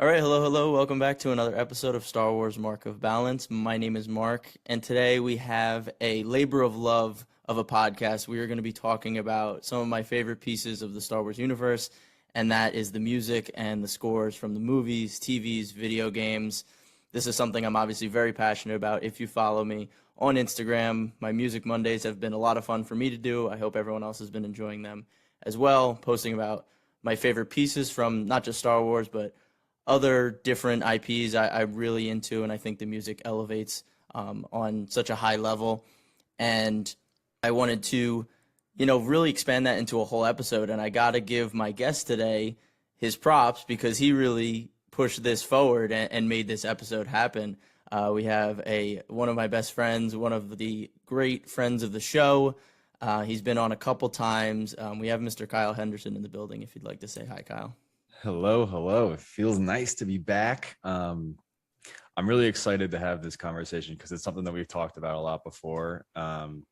All right, hello, hello. Welcome back to another episode of Star Wars Mark of Balance. My name is Mark, and today we have a labor of love of a podcast. We are going to be talking about some of my favorite pieces of the Star Wars universe, and that is the music and the scores from the movies, TVs, video games. This is something I'm obviously very passionate about. If you follow me on Instagram, my Music Mondays have been a lot of fun for me to do. I hope everyone else has been enjoying them as well, posting about my favorite pieces from not just Star Wars, but other different IPs I'm really into, and I think the music elevates on such a high level. And I wanted to, really expand that into a whole episode. And I got to give my guest today his props because he really pushed this forward and made this episode happen. We have one of my best friends, one of the great friends of the show. He's been on a couple times. We have Mr. Kyle Henderson in the building. If you'd like to say hi, Kyle. Hello, hello. It feels nice to be back. I'm really excited to have this conversation because it's something that we've talked about a lot before. And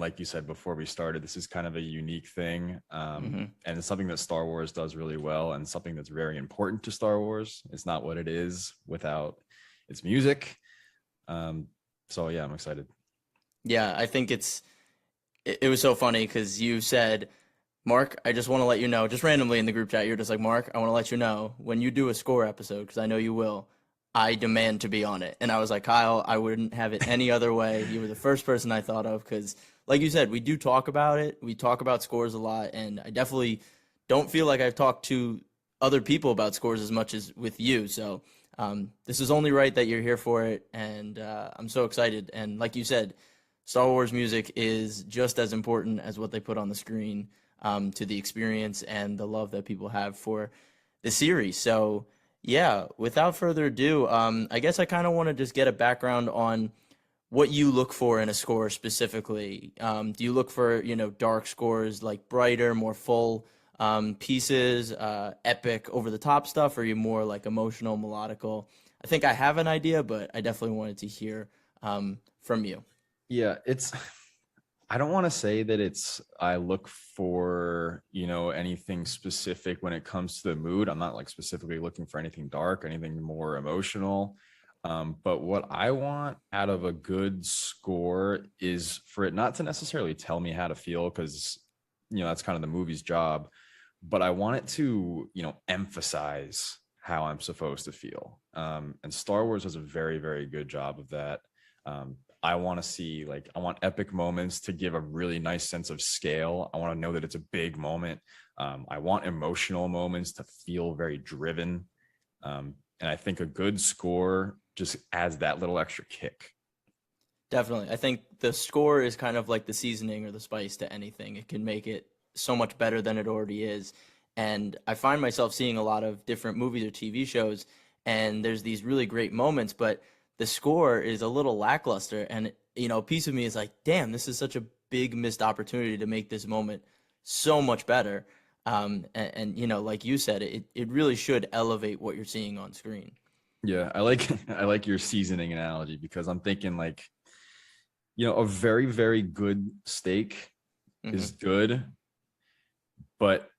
like you said before we started, this is kind of a unique thing. And it's something that Star Wars does really well and something that's very important to Star Wars. It's not what it is without its music. So yeah, I'm excited. Yeah, I think it was so funny because you said, Mark, I just want to let you know, just randomly in the group chat, you're just like, Mark, I want to let you know, when you do a score episode, because I know you will, I demand to be on it. And I was like, Kyle, I wouldn't have it any other way. You were the first person I thought of because, like you said, we do talk about it. We talk about scores a lot, and I definitely don't feel like I've talked to other people about scores as much as with you. So this is only right that you're here for it, and I'm so excited. And like you said, Star Wars music is just as important as what they put on the screen. To the experience and the love that people have for the series. So, yeah, without further ado, I guess I kind of want to just get a background on what you look for in a score specifically. Do you look for, dark scores, like brighter, more full pieces, epic, over-the-top stuff, or are you more like emotional, melodical? I think I have an idea, but I definitely wanted to hear from you. Yeah, I don't want to say that I look for, anything specific when it comes to the mood. I'm not like specifically looking for anything dark, anything more emotional. But what I want out of a good score is for it not to necessarily tell me how to feel, because, that's kind of the movie's job. But I want it to, emphasize how I'm supposed to feel. And Star Wars does a very, very good job of that. I want to see, I want epic moments to give a really nice sense of scale. I want to know that it's a big moment. I want emotional moments to feel very driven. And I think a good score just adds that little extra kick. Definitely. I think the score is kind of like the seasoning or the spice to anything. It can make it so much better than it already is. And I find myself seeing a lot of different movies or TV shows, and there's these really great moments, but the score is a little lackluster. And, a piece of me is like, damn, this is such a big missed opportunity to make this moment so much better. Like you said, it really should elevate what you're seeing on screen. Yeah, I like I like your seasoning analogy, because I'm thinking a very, very good steak is good, but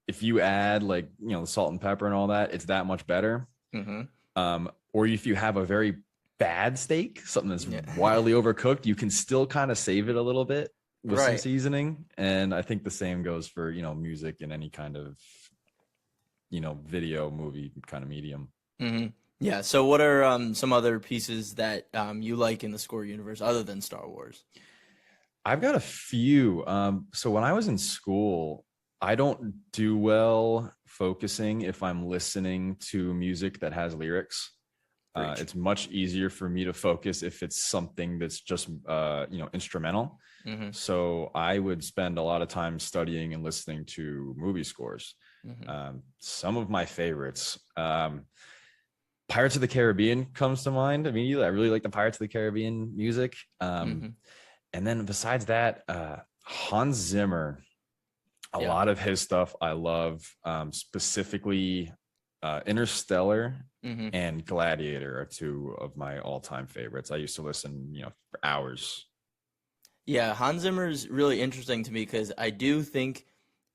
if you add the salt and pepper and all that, it's that much better. Or if you have a very bad steak, something that's wildly overcooked, you can still kind of save it a little bit with some seasoning. And I think the same goes for, music in any kind of, video, movie kind of medium. Yeah. So what are some other pieces that you like in the score universe other than Star Wars? I've got a few. So when I was in school, I don't do well focusing if I'm listening to music that has lyrics. It's much easier for me to focus if it's something that's just instrumental. So I would spend a lot of time studying and listening to movie scores. Some of my favorites, Pirates of the Caribbean comes to mind immediately. I really like the Pirates of the Caribbean music. And then besides that, Hans Zimmer, a lot of his stuff I love, specifically Interstellar and Gladiator are two of my all-time favorites. I used to listen, for hours. Yeah, Hans Zimmer's really interesting to me because I do think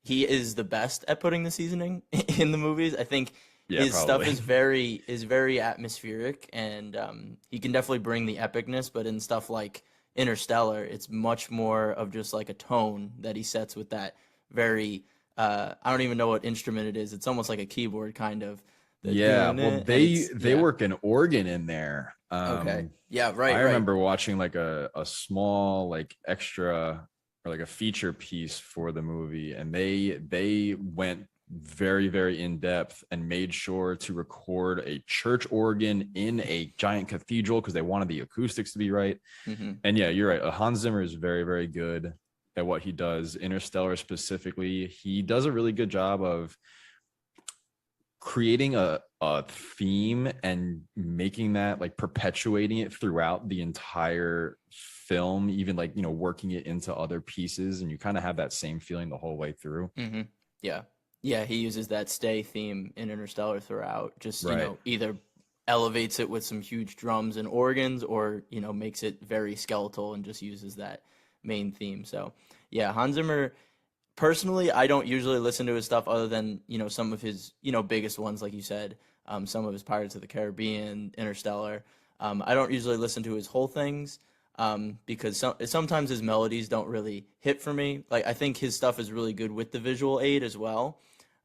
he is the best at putting the seasoning in the movies. I think Yeah, his stuff probably. is very atmospheric, and he can definitely bring the epicness. But in stuff like Interstellar, it's much more of just like a tone that he sets with that very. I don't even know what instrument it is. It's almost like a keyboard kind of. The Yeah, doing well, it, and it's they yeah. work an organ in there. Okay. Yeah. I Right. Right. remember watching like a small like extra or like a feature piece for the movie, and they went very in depth and made sure to record a church organ in a giant cathedral because they wanted the acoustics to be right. Hmm. And yeah, you're right. Hans Zimmer is very good at what he does. Interstellar specifically, he does a really good job of creating a theme and making that like perpetuating it throughout the entire film, even like, working it into other pieces, and you kind of have that same feeling the whole way through. Hmm. Yeah. Yeah. He uses that stay theme in Interstellar throughout. Just Right. either elevates it with some huge drums and organs, or makes it very skeletal and just uses that main theme. So yeah, Hans Zimmer. Personally, I don't usually listen to his stuff other than, some of his, biggest ones, like you said, some of his Pirates of the Caribbean, Interstellar. I don't usually listen to his whole things because sometimes his melodies don't really hit for me. Like, I think his stuff is really good with the visual aid as well.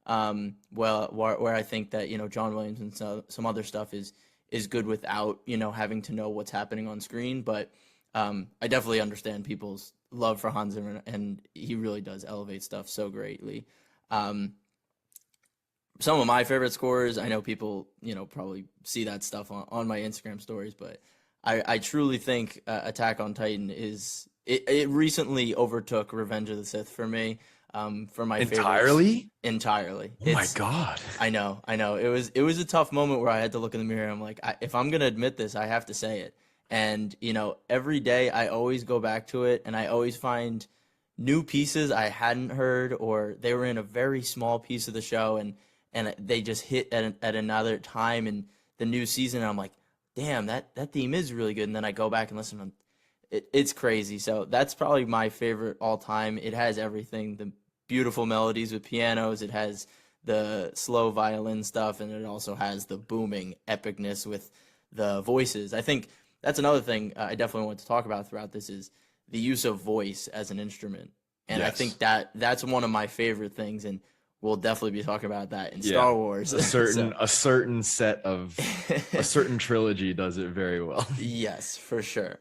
Where I think that, John Williams and some other stuff is good without, having to know what's happening on screen. But I definitely understand people's love for Hans Zimmer, and he really does elevate stuff so greatly. Um, some of my favorite scores, I know people, probably see that stuff on my Instagram stories, but I truly think Attack on Titan it recently overtook Revenge of the Sith for me, for my favorites Entirely? entirely. Oh my God. I know. It was a tough moment where I had to look in the mirror. I'm like, if I'm gonna admit this, I have to say it. And every day I always go back to it, and I always find new pieces I hadn't heard, or they were in a very small piece of the show, and they just hit at another time in the new season. And I'm like, damn, that theme is really good. And then I go back and listen to it's crazy. So that's probably my favorite all time. It has everything: the beautiful melodies with pianos. It has the slow violin stuff, and it also has the booming epicness with the voices. I think that's another thing I definitely want to talk about throughout this is the use of voice as an instrument. And I Yes. think that's one of my favorite things, and we'll definitely be talking about that in Yeah. Star Wars. So, A certain set of a certain trilogy does it very well. yes, for sure.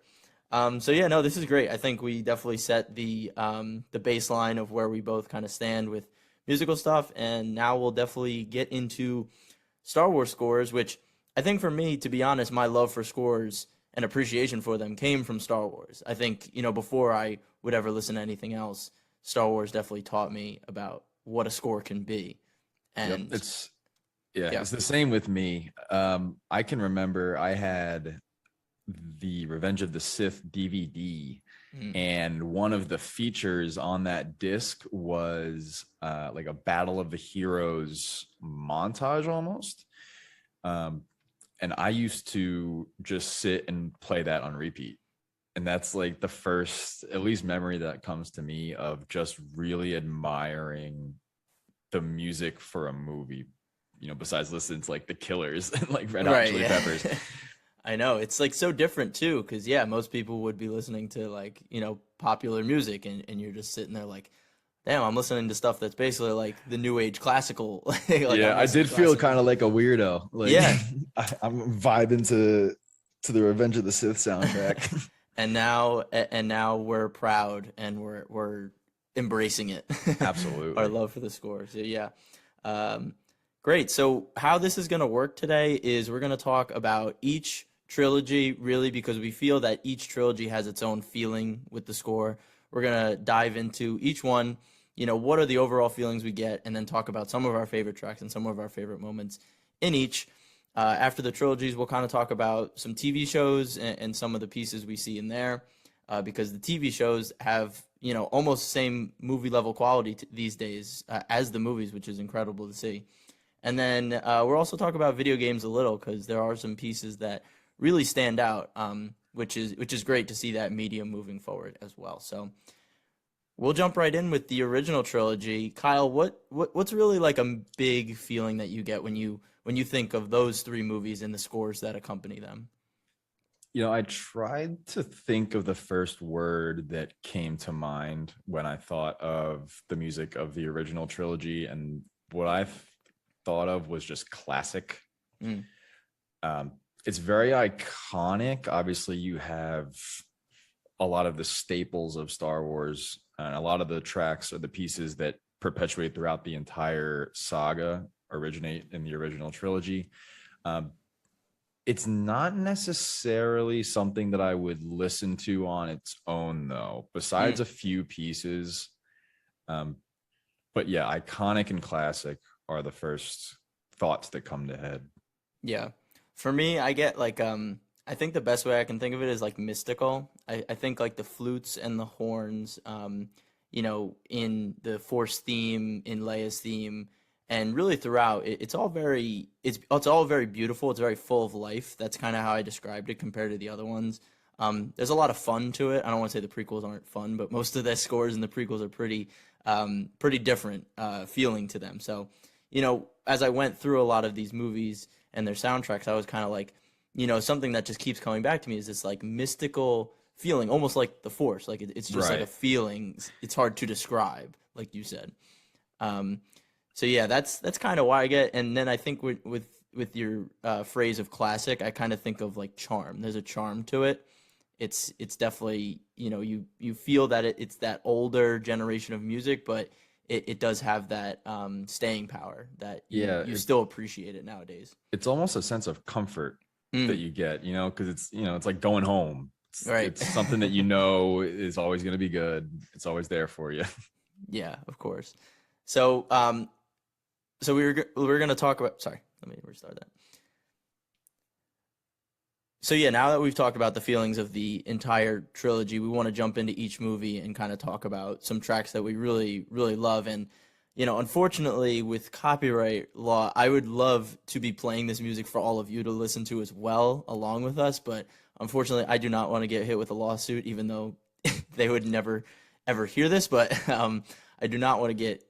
So yeah, no, this is great. I think we definitely set the baseline of where we both kind of stand with musical stuff, and now we'll definitely get into Star Wars scores, which I think for me, to be honest, my love for scores and appreciation for them came from Star Wars. I think, before I would ever listen to anything else, Star Wars definitely taught me about what a score can be. Yep. And yeah. It's the same with me. I can remember I had the Revenge of the Sith DVD, Mm. and one of the features on that disc was like a Battle of the Heroes montage almost. And I used to just sit and play that on repeat. And that's like the first, at least, memory that comes to me of just really admiring the music for a movie, besides listening to like the Killers and like Red Hot Right, Chili yeah. Peppers. I know. It's like so different too, because yeah, most people would be listening to like, popular music, and you're just sitting there like, damn, I'm listening to stuff that's basically like the new age classical. Like Yeah, I'm I listening did to feel classical kind of music. like a weirdo. Like Yeah. I'm vibing to the Revenge of the Sith soundtrack. And now we're proud, and we're embracing it. Our Absolutely. love for the score. So yeah. Um, Great. So how this is going to work today is we're going to talk about each trilogy, really, because we feel that each trilogy has its own feeling with the score. We're going to dive into each one, what are the overall feelings we get, and then talk about some of our favorite tracks and some of our favorite moments in each. After the trilogies, we'll kind of talk about some TV shows and some of the pieces we see in there, because the TV shows have, almost same movie level quality these days as the movies, which is incredible to see. And then we'll also talk about video games a little, because there are some pieces that really stand out, which is great to see that medium moving forward as well. So we'll jump right in with the original trilogy. Kyle, what's really like a big feeling that you get when when you think of those three movies and the scores that accompany them? I tried to think of the first word that came to mind when I thought of the music of the original trilogy, and what I thought of was just classic. Mm. It's very iconic. Obviously, you have a lot of the staples of Star Wars, and a lot of the tracks or the pieces that perpetuate throughout the entire saga originate in the original trilogy. It's not necessarily something that I would listen to on its own, though, besides a few pieces. But yeah, iconic and classic are the first thoughts that come to head. Yeah. For me, I get like I think the best way I can think of it is like mystical. I think like the flutes and the horns, in the Force theme, in Leia's theme, and really throughout, it's all very it's all very beautiful. It's very full of life. That's kind of how I described it compared to the other ones. There's a lot of fun to it. I don't want to say the prequels aren't fun, but most of the scores in the prequels are pretty different feeling to them. So, as I went through a lot of these movies and their soundtracks, I was kind of like, something that just keeps coming back to me is this like mystical feeling, almost like the Force. Like it's just like a feeling. It's hard to describe, like you said. So yeah, that's kind of why I get. And then I think with your phrase of classic, I kind of think of like charm. There's a charm to it. It's definitely, you feel that it's that older generation of music, but it does have that staying power that you still appreciate it nowadays. It's almost a sense of comfort that you get, because it's like going home. It's something that is always going to be good. It's always there for you. Yeah, of course. So so we're going to talk about, sorry, let me restart that. So yeah, now that we've talked about the feelings of the entire trilogy, we want to jump into each movie and kind of talk about some tracks that we really, really love. And, unfortunately, with copyright law, I would love to be playing this music for all of you to listen to as well, along with us. But unfortunately, I do not want to get hit with a lawsuit, even though they would never, ever hear this. But I do not want to get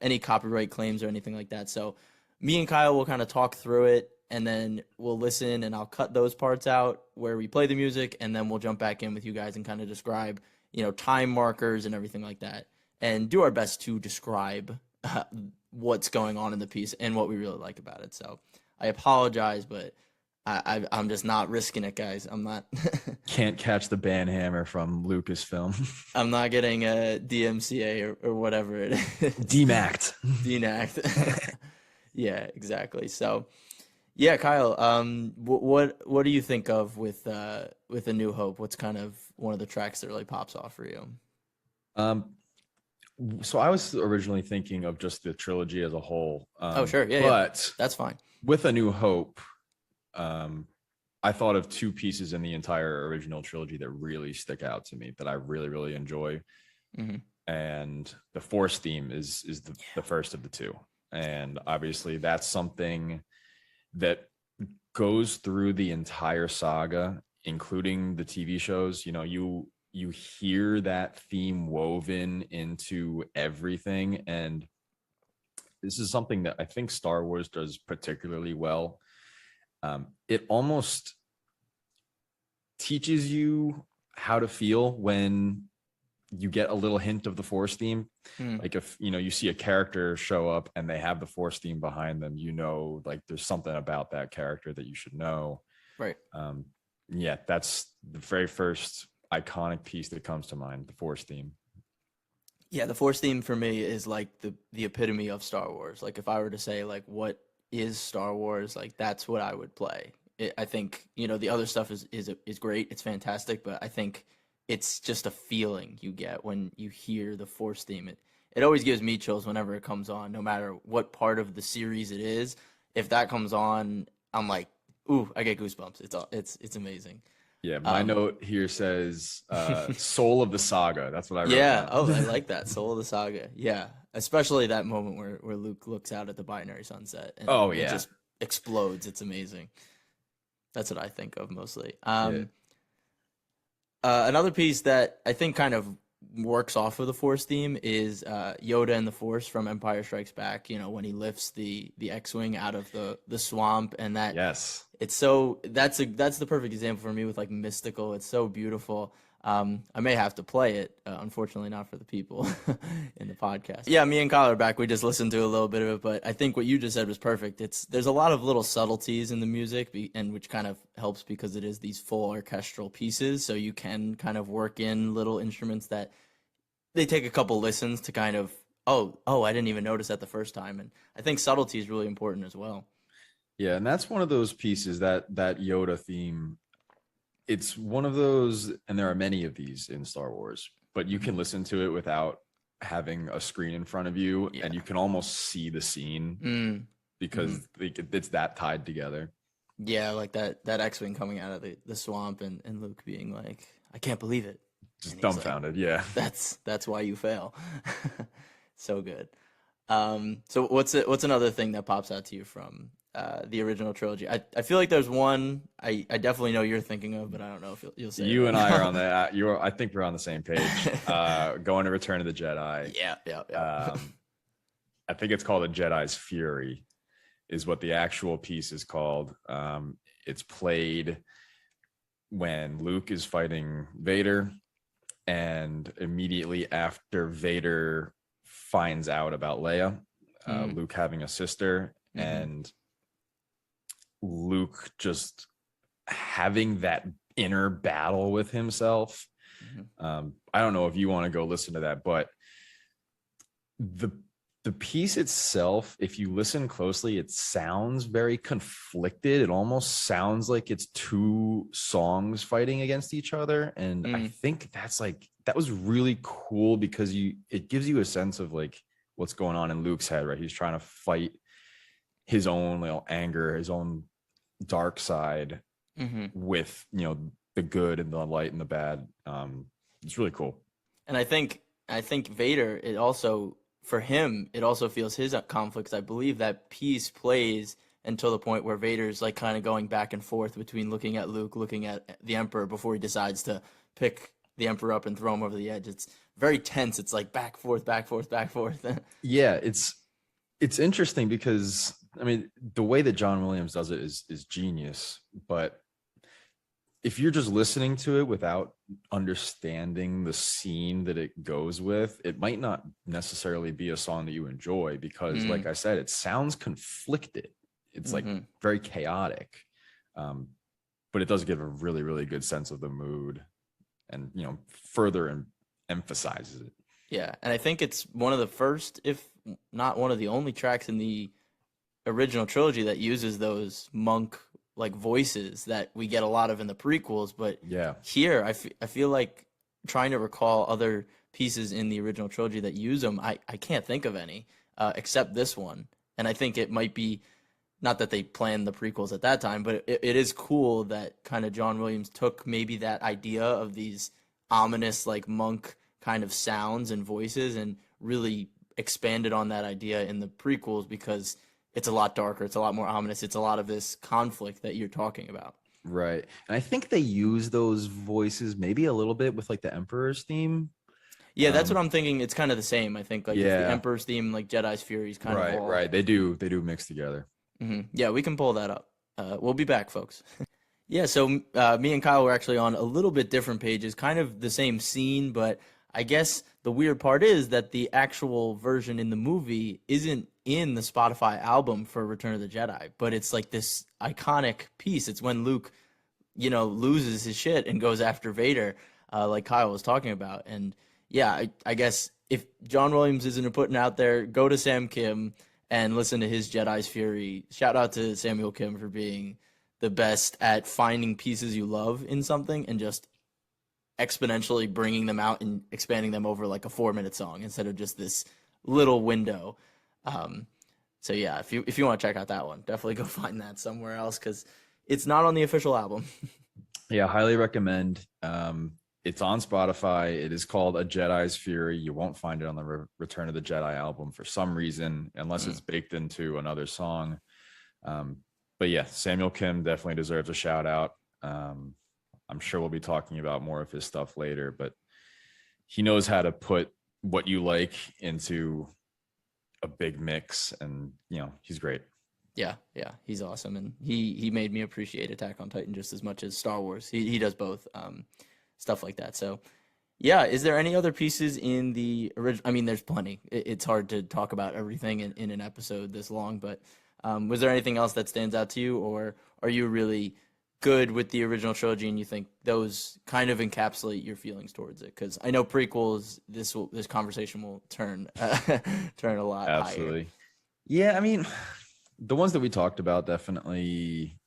any copyright claims or anything like that. So me and Kyle will kind of talk through it, and then we'll listen, and I'll cut those parts out where we play the music, and then we'll jump back in with you guys and kind of describe, time markers and everything like that, and do our best to describe what's going on in the piece and what we really like about it. So I apologize, but I'm just not risking it, guys. I'm not. Can't catch the banhammer from Lucasfilm. I'm not getting a DMCA or whatever it is. DMAC'd. DNAC'd. Yeah, exactly. So. Yeah, Kyle. What do you think of with A New Hope? What's kind of one of the tracks that really pops off for you? So I was originally thinking of just the trilogy as a whole. Oh, sure, yeah, but that's fine. With A New Hope, I thought of two pieces in the entire original trilogy that really stick out to me that I really, really enjoy. Mm-hmm. And the Force theme is the first of the two, and obviously that's something that goes through the entire saga, including the TV shows. You hear that theme woven into everything, and this is something that I think Star Wars does particularly well. It almost teaches you how to feel when you get a little hint of the Force theme. Like if you see a character show up and they have the Force theme behind them, like there's something about that character that you should know. Right. Yeah, that's the very first iconic piece that comes to mind, the Force theme. Yeah, the Force theme for me is like the epitome of Star Wars. Like if I were to say like what is Star Wars, like that's what I would play. I think the other stuff is great. It's fantastic, but I think it's just a feeling you get when you hear the Force theme. It always gives me chills whenever it comes on, no matter what part of the series it is. If that comes on, I'm like, ooh, I get goosebumps. It's amazing. Yeah, my note here says Soul of the Saga. That's what I wrote. Yeah, down. oh, I like that. Soul of the Saga. Yeah, especially that moment where Luke looks out at the binary sunset. And it just explodes. It's amazing. That's what I think of mostly. Another piece that I think kind of works off of the Force theme is Yoda and the Force from Empire Strikes Back. When he lifts the X-wing out of the swamp, and that Yes. it's so that's the perfect example for me with like mystical. It's so beautiful. I may have to play it, unfortunately not for the people in the podcast. Yeah, me and Kyle are back. We just listened to a little bit of it, but I think what you just said was perfect. There's a lot of little subtleties in the music, and which kind of helps because it is these full orchestral pieces, so you can kind of work in little instruments that they take a couple listens to kind of, oh, I didn't even notice that the first time, and I think subtlety is really important as well. Yeah, and that's one of those pieces that Yoda theme. It's one of those, and there are many of these in Star Wars, but you can listen to it without having a screen in front of you, and you can almost see the scene because it's that tied together. Yeah, like that X-wing coming out of the swamp, and Luke being like, I can't believe it. Just dumbfounded. Like, That's why you fail. So good. So what's another thing that pops out to you from the original trilogy? I feel like there's one I definitely know you're thinking of, but I don't know if you'll say you it. And I are on that. I think we're on the same page. Going to Return of the Jedi. Yeah. I think it's called A Jedi's Fury, is what the actual piece is called. It's played when Luke is fighting Vader, and immediately after Vader finds out about Leia, Luke having a sister, and Luke just having that inner battle with himself. I don't know if you want to go listen to that, but the piece itself, if you listen closely, it sounds very conflicted. It almost sounds like it's two songs fighting against each other, and I think that was really cool because it gives you a sense of like what's going on in Luke's head, right? He's trying to fight his own anger, his own dark side with the good and the light and the bad. It's really cool. And I think Vader, it also, for him, it also feels his conflicts. I believe that piece plays until the point where Vader's like kind of going back and forth between looking at Luke, looking at the Emperor before he decides to pick the Emperor up and throw him over the edge. It's very tense. It's like back, forth, back, forth, back, forth. Yeah, it's interesting because I mean the way that John Williams does it is genius, but if you're just listening to it without understanding the scene that it goes with, it might not necessarily be a song that you enjoy because, like I said, it sounds conflicted. It's like very chaotic, but it does give a really, really good sense of the mood, and further emphasizes it. Yeah, and I think it's one of the first, if not one of the only tracks in the original trilogy that uses those monk like voices that we get a lot of in the prequels, but here I feel like trying to recall other pieces in the original trilogy that use them, I can't think of any except this one. And I think it might be, not that they planned the prequels at that time, but it is cool that kind of John Williams took maybe that idea of these ominous like monk kind of sounds and voices and really expanded on that idea in the prequels, because it's a lot darker, it's a lot more ominous, it's a lot of this conflict that you're talking about. Right. And I think they use those voices maybe a little bit with like the Emperor's theme. Yeah, that's what I'm thinking. It's kind of the same. I think like if the Emperor's theme, like Jedi's Fury is kind of all... Right. They do mix together. Yeah, we can pull that up. We'll be back, folks. Yeah, so me and Kyle were actually on a little bit different pages, kind of the same scene, but I guess the weird part is that the actual version in the movie isn't in the Spotify album for Return of the Jedi, but it's like this iconic piece. It's when Luke, loses his shit and goes after Vader, like Kyle was talking about. And yeah, I guess if John Williams isn't putting out there, go to Sam Kim and listen to his Jedi's Fury. Shout out to Samuel Kim for being the best at finding pieces you love in something and just exponentially bringing them out and expanding them over like a 4-minute song instead of just this little window. So yeah, if you want to check out that one, definitely go find that somewhere else because it's not on the official album. Yeah, highly recommend. It's on Spotify. It is called A Jedi's Fury. You won't find it on the Return of the Jedi album for some reason, unless it's baked into another song. But yeah, Samuel Kim definitely deserves a shout out. I'm sure we'll be talking about more of his stuff later, but he knows how to put what you like into a big mix, and he's great. Yeah, he's awesome, and he made me appreciate Attack on Titan just as much as Star Wars. He does both, stuff like that. So yeah, is there any other pieces in the original? I mean, there's plenty. It's hard to talk about everything in an episode this long, but was there anything else that stands out to you, or are you really good with the original trilogy and you think those kind of encapsulate your feelings towards it? Because I know prequels, this conversation will turn turn a lot Absolutely. higher. Yeah, I mean, the ones that we talked about definitely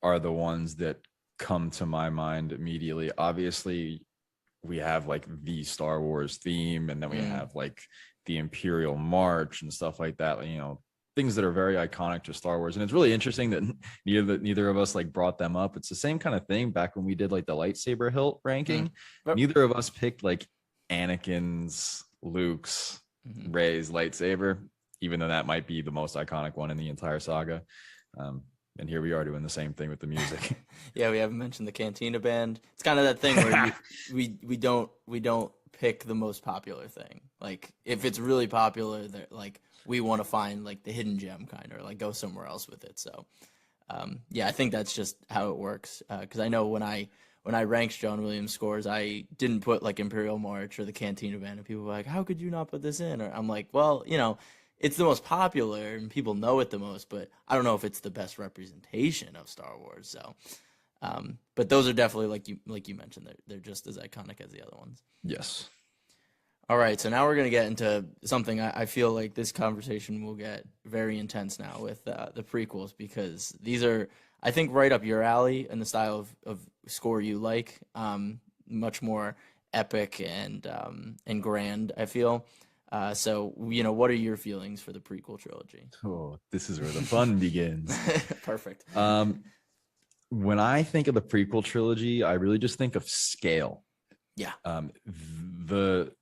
are the ones that come to my mind immediately. Obviously, we have like the Star Wars theme, and then we have like the Imperial March and stuff like that. Things that are very iconic to Star Wars. And it's really interesting that neither of us like brought them up. It's the same kind of thing back when we did like the lightsaber hilt ranking. Neither of us picked like Anakin's, Luke's, Rey's lightsaber, even though that might be the most iconic one in the entire saga. And here we are doing the same thing with the music. Yeah, we haven't mentioned the Cantina Band. It's kind of that thing where we don't pick the most popular thing. Like if it's really popular, like we want to find like the hidden gem kind of, or like go somewhere else with it. So yeah, I think that's just how it works. Because I know when I ranked John Williams scores, I didn't put like Imperial March or the Cantina Band, and people were like, "How could you not put this in?" Or I'm like, "Well, it's the most popular and people know it the most, but I don't know if it's the best representation of Star Wars." So, but those are definitely like you mentioned, they're just as iconic as the other ones. Yes. All right, so now we're gonna get into something I feel like this conversation will get very intense now with the prequels, because these are, I think, right up your alley in the style of score you like, much more epic and grand, I feel. So, what are your feelings for the prequel trilogy? Oh, this is where the fun begins. Perfect. When I think of the prequel trilogy, I really just think of scale. Yeah.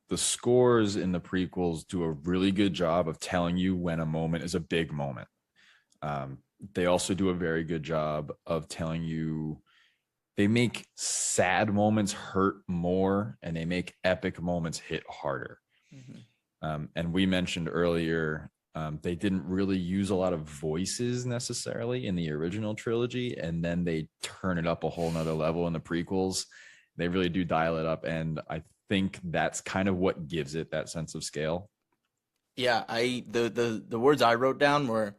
The scores in the prequels do a really good job of telling you when a moment is a big moment. They also do a very good job of telling you, they make sad moments hurt more, and they make epic moments hit harder. And we mentioned earlier, they didn't really use a lot of voices necessarily in the original trilogy, and then they turn it up a whole nother level in the prequels. They really do dial it up, and I think that's kind of what gives it that sense of scale. Yeah, the words I wrote down were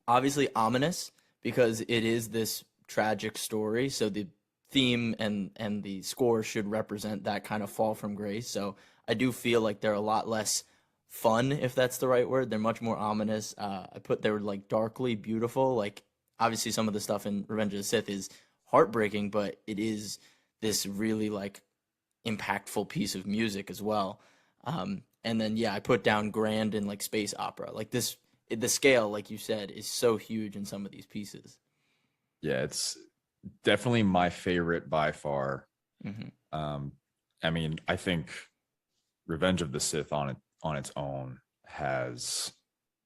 obviously ominous, because it is this tragic story, so the theme and the score should represent that kind of fall from grace. So I do feel like they're a lot less fun, if that's the right word. They're much more ominous. I put they were like darkly beautiful. Like obviously some of the stuff in Revenge of the Sith is heartbreaking, but it is this really like impactful piece of music as well. And then yeah, I put down grand and like space opera. Like the scale, like you said, is so huge in some of these pieces. Yeah, it's definitely my favorite by far. I mean, I think Revenge of the Sith on its own has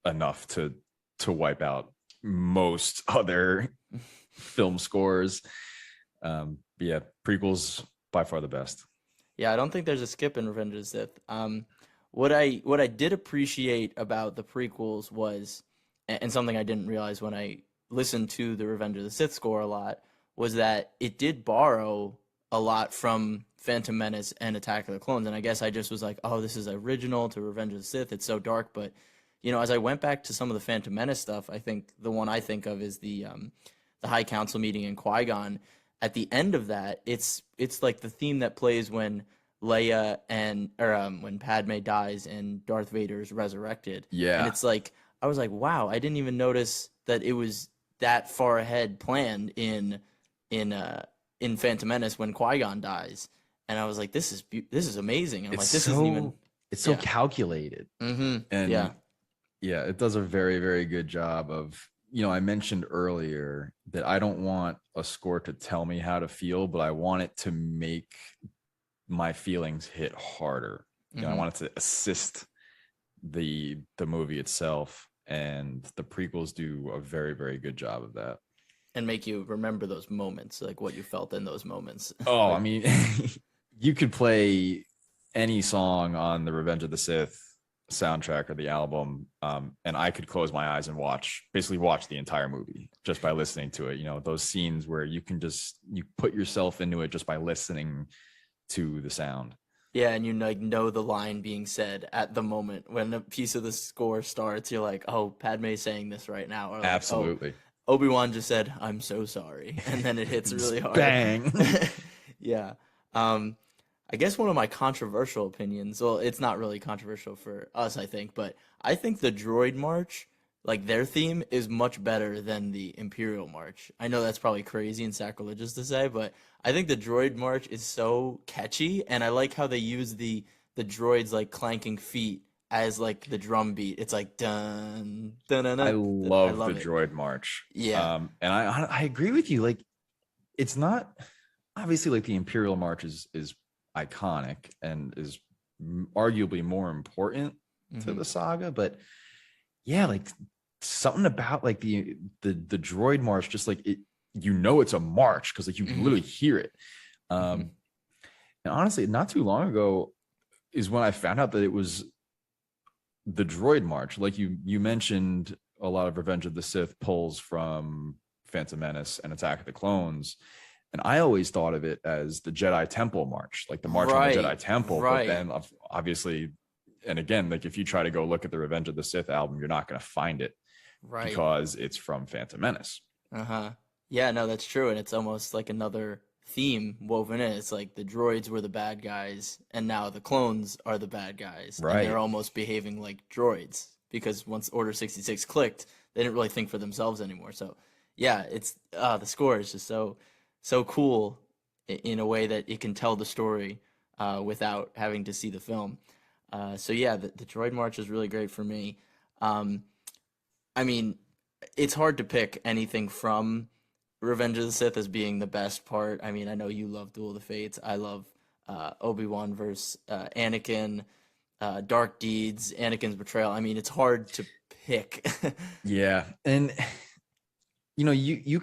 enough to wipe out most other film scores. Yeah, prequels by far the best. Yeah, I don't think there's a skip in Revenge of the Sith. What I did appreciate about the prequels was, and something I didn't realize when I listened to the Revenge of the Sith score a lot, was that it did borrow a lot from Phantom Menace and Attack of the Clones. And I guess I just was like, oh, this is original to Revenge of the Sith. It's so dark. But, as I went back to some of the Phantom Menace stuff, I think the one I think of is the High Council meeting in Qui-Gon. At the end of that, it's like the theme that plays when Leia when Padme dies and Darth Vader is resurrected. Yeah. And it's like, I was like, wow, I didn't even notice that it was that far ahead planned in Phantom Menace when Qui-Gon dies. And I was like, this is amazing. And I'm like, this isn't even. It's so calculated. And yeah, it does a very, very good job of, I mentioned earlier that I don't want a score to tell me how to feel, but I want it to make my feelings hit harder. I want it to assist the movie itself, and the prequels do a very, very good job of that. And make you remember those moments, like what you felt in those moments. Oh, I mean, you could play any song on the Revenge of the Sith soundtrack or the album, and I could close my eyes and basically watch the entire movie just by listening to it. You know, those scenes where you put yourself into it just by listening to the sound. Yeah, and you like know the line being said at the moment when a piece of the score starts. You're like, oh, Padme's saying this right now, or like, Absolutely. oh, Obi-Wan just said, "I'm so sorry," and then it hits really hard. Bang. Yeah. I guess one of my controversial opinions, well, it's not really controversial for us, I think, but I think the Droid March, like their theme, is much better than the Imperial March. I know that's probably crazy and sacrilegious to say, but I think the Droid March is so catchy, and I like how they use the droids like clanking feet as like the drum beat. It's like dun dun dun. I dun. love the it. Droid March. Yeah. And I agree with you. Like, it's not obviously like the Imperial March is iconic and is arguably more important to the saga, but yeah, like something about like the Droid March, just like it, you know, it's a march because like you can literally hear it. And honestly, not too long ago is when I found out that it was the Droid March. Like you mentioned, a lot of Revenge of the Sith pulls from Phantom Menace and Attack of the Clones, and I always thought of it as the Jedi Temple March, like the March on the Jedi Temple. But then obviously, and again, like if you try to go look at the Revenge of the Sith album, you're not going to find it because it's from Phantom Menace. Yeah, no, that's true, and it's almost like another theme woven in. It's like the droids were the bad guys, and now the clones are the bad guys, and they're almost behaving like droids because once Order 66 clicked, they didn't really think for themselves anymore. So, yeah, it's the score is just so cool in a way that it can tell the story without having to see the film. So yeah, the Droid March is really great for me. I mean, it's hard to pick anything from Revenge of the Sith as being the best part. I mean, I know you love Duel of the Fates. I love Obi-Wan versus Anakin, Dark Deeds, Anakin's betrayal. I mean, it's hard to pick. Yeah, and you know, you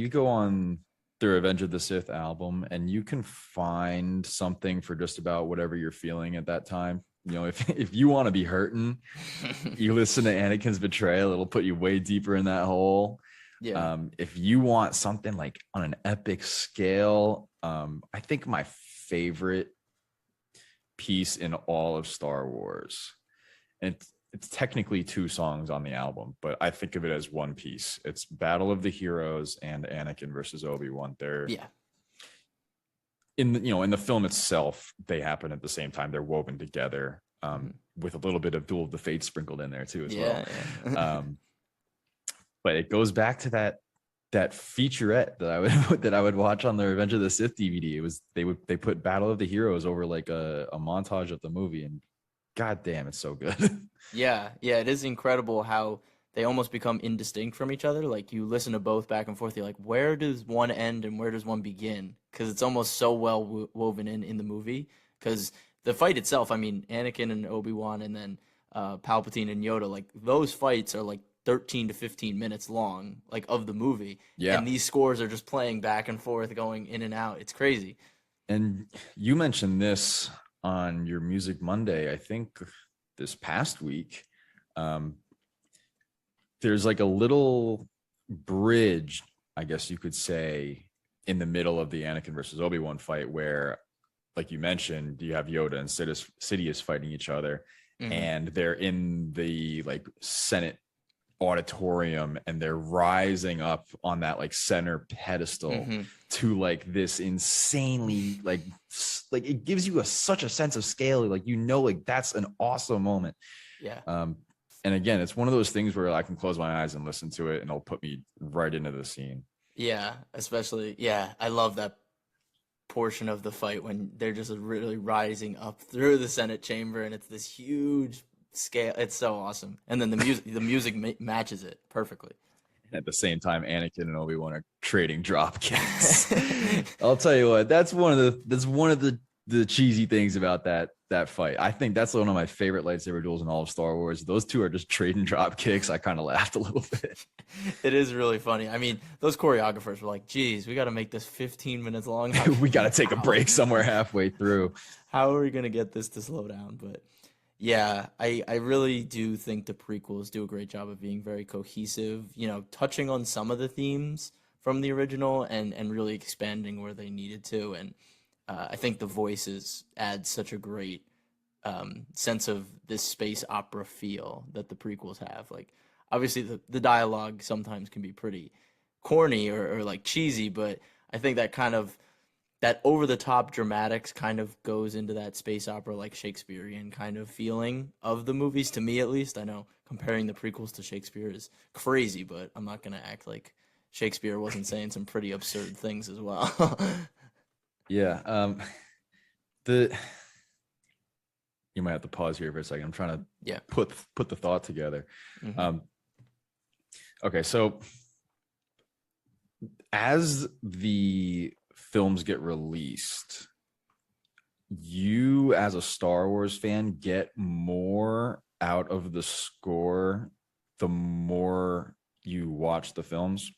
go on the Revenge of the Sith album and you can find something for just about whatever you're feeling at that time. You know, if you want to be hurting, you listen to Anakin's betrayal, it'll put you way deeper in that hole. Yeah. If you want something like on an epic scale, I think my favorite piece in all of Star Wars, and it's technically two songs on the album, but I think of it as one piece. It's Battle of the Heroes and Anakin versus Obi-Wan. They're in the film itself, they happen at the same time. They're woven together, with a little bit of Duel of the Fates sprinkled in there too as well. Yeah. But it goes back to that featurette that I would watch on the Revenge of the Sith DVD. It was they put Battle of the Heroes over like a montage of the movie, and god damn, it's so good. Yeah, it is incredible how they almost become indistinct from each other. Like you listen to both back and forth, you're like, where does one end and where does one begin? Because it's almost so well woven in the movie. Because the fight itself, I mean, Anakin and Obi-Wan, and then Palpatine and Yoda, like those fights are like 13 to 15 minutes long, like of the movie. Yeah. And these scores are just playing back and forth, going in and out. It's crazy. And you mentioned this on your Music Monday, I think this past week. There's like a little bridge, I guess you could say, in the middle of the Anakin versus Obi-Wan fight where, like you mentioned, you have Yoda and Sidious fighting each other, and they're in the like Senate auditorium and they're rising up on that like center pedestal to like this insanely like it gives you such a sense of scale, like, you know, like that's an awesome moment. And again, it's one of those things where I can close my eyes and listen to it and it'll put me right into the scene. Especially I love that portion of the fight when they're just really rising up through the Senate chamber and it's this huge scale. It's so awesome. And then the music matches it perfectly. At the same time, Anakin and Obi-Wan are trading drop kicks. I'll tell you what, that's one of the cheesy things about that that fight. I think that's one of my favorite lightsaber duels in all of Star Wars. Those two are just trade and drop kicks. I kind of laughed a little bit. It is really funny. I mean, those choreographers were like, geez, we got to make this 15 minutes long. We got to take a break somewhere halfway through. How are we going to get this to slow down? But yeah, I really do think the prequels do a great job of being very cohesive, you know, touching on some of the themes from the original and really expanding where they needed to. And I think the voices add such a great sense of this space opera feel that the prequels have. Like, obviously, the dialogue sometimes can be pretty corny or like cheesy, but I think that kind of that over the top dramatics kind of goes into that space opera like Shakespearean kind of feeling of the movies, to me at least. I know comparing the prequels to Shakespeare is crazy, but I'm not gonna act like Shakespeare wasn't saying some pretty absurd things as well. Yeah. The you might have to pause here for a second. I'm trying to put the thought together. Mm-hmm. Okay, so as the films get released, you as a Star Wars fan get more out of the score the more you watch the films.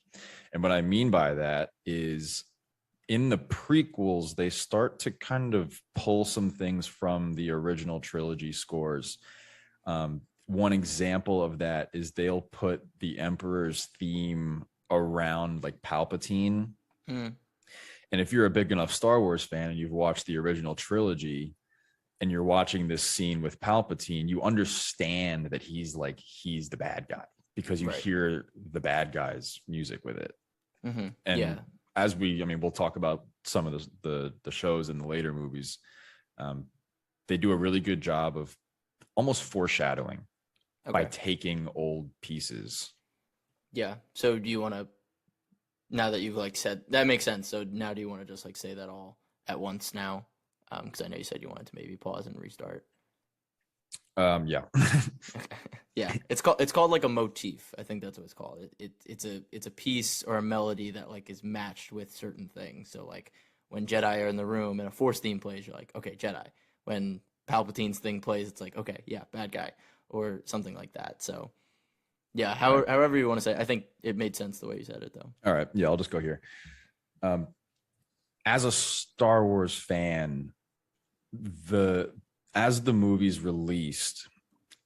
And what I mean by that is in the prequels, they start to kind of pull some things from the original trilogy scores. One example of that is they'll put the Emperor's theme around like Palpatine. And if you're a big enough Star Wars fan and you've watched the original trilogy and you're watching this scene with Palpatine, you understand that he's the bad guy because you hear the bad guy's music with it. Mm-hmm. And as we'll talk about some of the shows in the later movies. They do a really good job of almost foreshadowing by taking old pieces. Yeah. So do you want to, now that you've like said, that makes sense. So now do you want to just like say that all at once now? Because I know you said you wanted to maybe pause and restart. Yeah. Yeah. It's called like a motif. I think that's what it's called. It's a piece or a melody that like is matched with certain things. So like when Jedi are in the room and a Force theme plays, you're like, okay, Jedi. When Palpatine's thing plays, it's like, okay, yeah, bad guy, or something like that. So yeah, however you want to say it. I think it made sense the way you said it, though. All right. Yeah, I'll just go here. As a Star Wars fan, as the movie's released,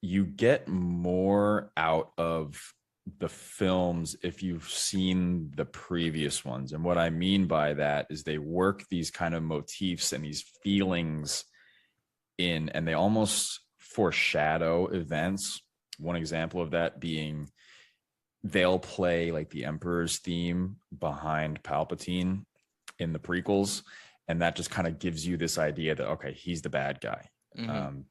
you get more out of the films if you've seen the previous ones. And what I mean by that is they work these kind of motifs and these feelings in, and they almost foreshadow events. One example of that being they'll play like the Emperor's theme behind Palpatine in the prequels, and that just kind of gives you this idea that, okay, he's the bad guy. Mm-hmm.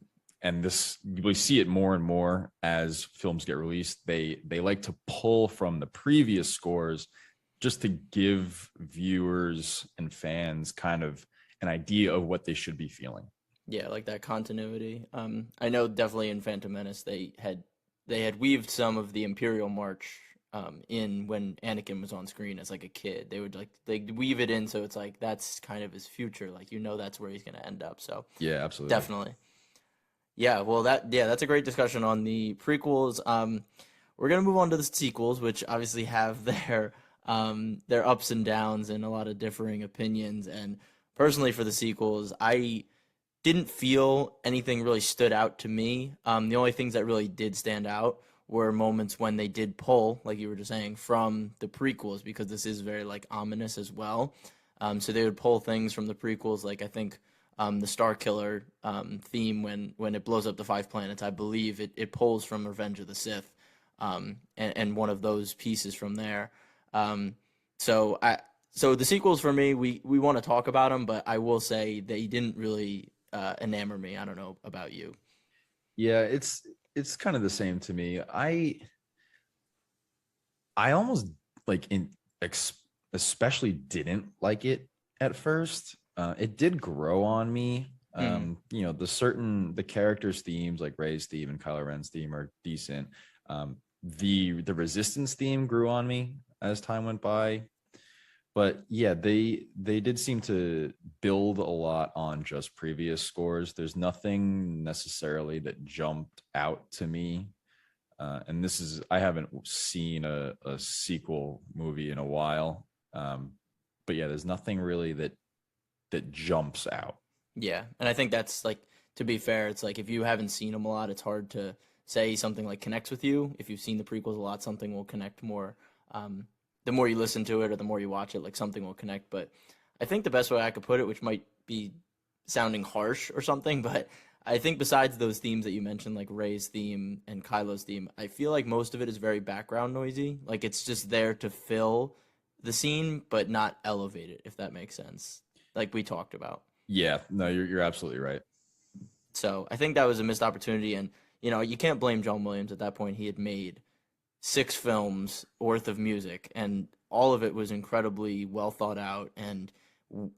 And this, we see it more and more as films get released. They like to pull from the previous scores just to give viewers and fans kind of an idea of what they should be feeling. Yeah, like that continuity. I know definitely in Phantom Menace they had weaved some of the Imperial March in when Anakin was on screen as like a kid. They would they'd weave it in so it's like that's kind of his future. Like that's where he's gonna end up. So yeah, absolutely, definitely. Yeah, well that's a great discussion on the prequels. We're gonna move on to the sequels, which obviously have their ups and downs and a lot of differing opinions. And personally, for the sequels, I didn't feel anything really stood out to me. The only things that really did stand out were moments when they did pull, like you were just saying, from the prequels, because this is very like ominous as well. So they would pull things from the prequels, like I think the Star Killer theme when it blows up the 5 planets, I believe it pulls from Revenge of the Sith, and one of those pieces from there. So the sequels for me, we want to talk about them, but I will say they didn't really enamor me. I don't know about you. Yeah, it's kind of the same to me. I almost especially didn't like it at first. It did grow on me. The characters' themes like Rey's theme and Kylo Ren's theme are decent. The Resistance theme grew on me as time went by. But yeah, they did seem to build a lot on just previous scores. There's nothing necessarily that jumped out to me. And this is, I haven't seen a sequel movie in a while. But yeah, there's nothing really that jumps out. Yeah, and I think that's like, to be fair, it's like if you haven't seen them a lot, it's hard to say something like connects with you. If you've seen the prequels a lot, something will connect more. The more you listen to it or the more you watch it, like something will connect. But I think the best way I could put it, which might be sounding harsh or something, but I think besides those themes that you mentioned, like Rey's theme and Kylo's theme, I feel like most of it is very background noisy. Like it's just there to fill the scene, but not elevate it, if that makes sense. Like we talked about. Yeah, no, you're absolutely right. So I think that was a missed opportunity, and you can't blame John Williams at that point. He had made 6 films worth of music, and all of it was incredibly well thought out and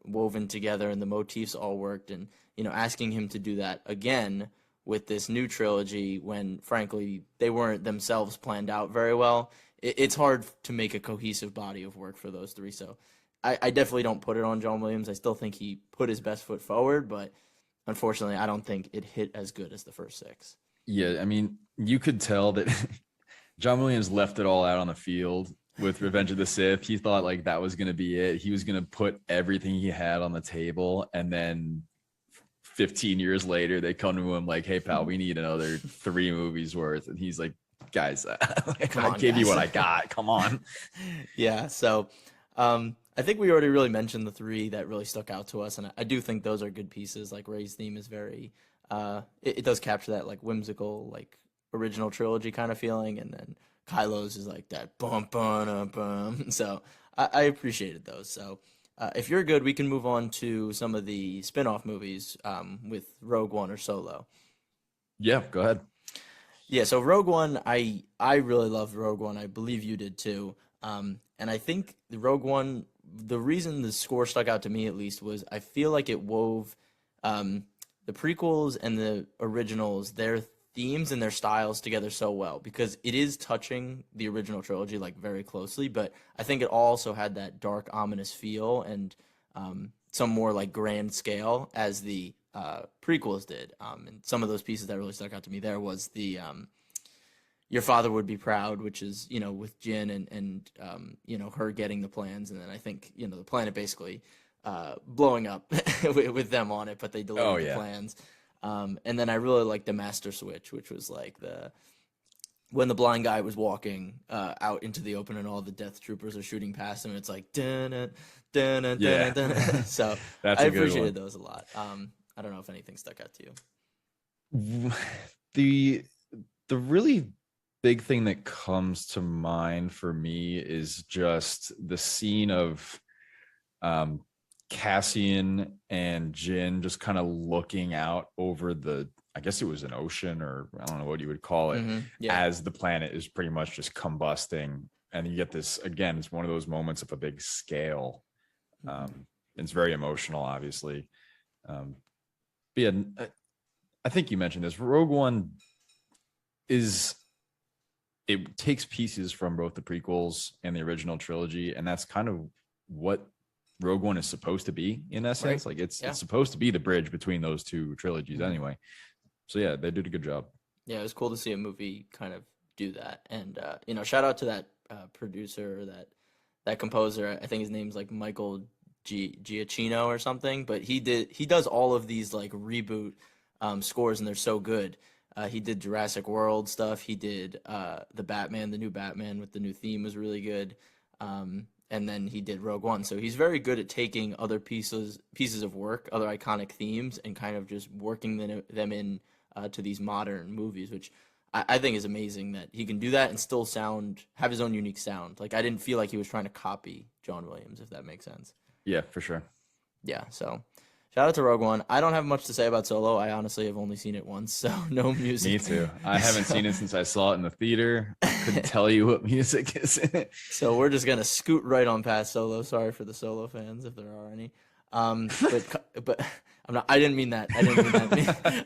woven together, and the motifs all worked. And asking him to do that again with this new trilogy, when frankly they weren't themselves planned out very well, it's hard to make a cohesive body of work for those 3. So I definitely don't put it on John Williams. I still think he put his best foot forward, but unfortunately, I don't think it hit as good as the first 6. Yeah, I mean, you could tell that John Williams left it all out on the field with Revenge of the Sith. He thought like that was going to be it. He was going to put everything he had on the table, and then 15 years later, they come to him like, "Hey, pal, we need another 3 movies worth," and he's like, "Guys, I gave you what I got. Come on." Yeah, so I think we already really mentioned the 3 that really stuck out to us, and I do think those are good pieces. Like Rey's theme is very, it does capture that like whimsical, like original trilogy kind of feeling, and then Kylo's is like that bum bum bum. So I appreciated those. So if you're good, we can move on to some of the spin-off movies with Rogue One or Solo. Yeah, go ahead. Yeah, so Rogue One, I really loved Rogue One. I believe you did too. And I think the Rogue One, the reason the score stuck out to me at least was I feel like it wove the prequels and the originals, their themes and their styles together so well, because it is touching the original trilogy like very closely, but I think it also had that dark, ominous feel and some more like grand scale as the prequels did. And some of those pieces that really stuck out to me there was the Your Father Would Be Proud, which is, with Jin and her getting the plans. And then I think, the planet basically blowing up with them on it, but they delivered the plans. And then I really liked the Master Switch, which was like when the blind guy was walking out into the open and all the Death Troopers are shooting past him. It's like, dun, dun, dun, dun, dun. So I appreciated those a lot. I don't know if anything stuck out to you. The really big thing that comes to mind for me is just the scene of Cassian and Jin just kind of looking out over I guess it was an ocean, or I don't know what you would call it, as the planet is pretty much just combusting. And you get this, again, it's one of those moments of a big scale. It's very emotional, obviously. But yeah, I think you mentioned this. Rogue One it takes pieces from both the prequels and the original trilogy, and that's kind of what Rogue One is supposed to be in essence. Right. Like it's supposed to be the bridge between those 2 trilogies anyway. So yeah, they did a good job. Yeah, it was cool to see a movie kind of do that. And shout out to that producer, that composer. I think his name's like Michael Giacchino or something, but he does all of these like reboot scores, and they're so good. He did Jurassic World stuff. He did the new Batman with the new theme was really good. And then he did Rogue One. So he's very good at taking other pieces of work, other iconic themes, and kind of just working them in to these modern movies, which I think is amazing that he can do that and still have his own unique sound. Like I didn't feel like he was trying to copy John Williams, if that makes sense. Yeah, for sure. Yeah, so shout out to Rogue One. I don't have much to say about Solo. I honestly have only seen it once, so no music. Me too. I haven't seen it since I saw it in the theater. I couldn't tell you what music is in it. So we're just gonna scoot right on past Solo. Sorry for the Solo fans, if there are any. But I'm not. I didn't mean that. I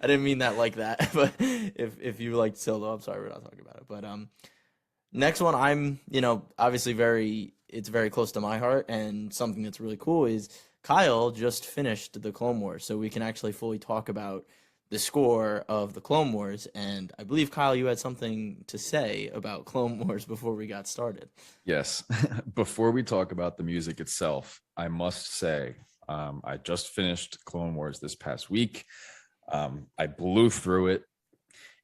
didn't mean that like that. But if you liked Solo, I'm sorry we're not talking about it. But next one, I'm obviously very it's very close to my heart. And something that's really cool is Kyle just finished the Clone Wars, so we can actually fully talk about the score of the Clone Wars. And I believe, Kyle, you had something to say about Clone Wars before we got started. Yes. Before we talk about the music itself, I must say, I just finished Clone Wars this past week. I blew through it.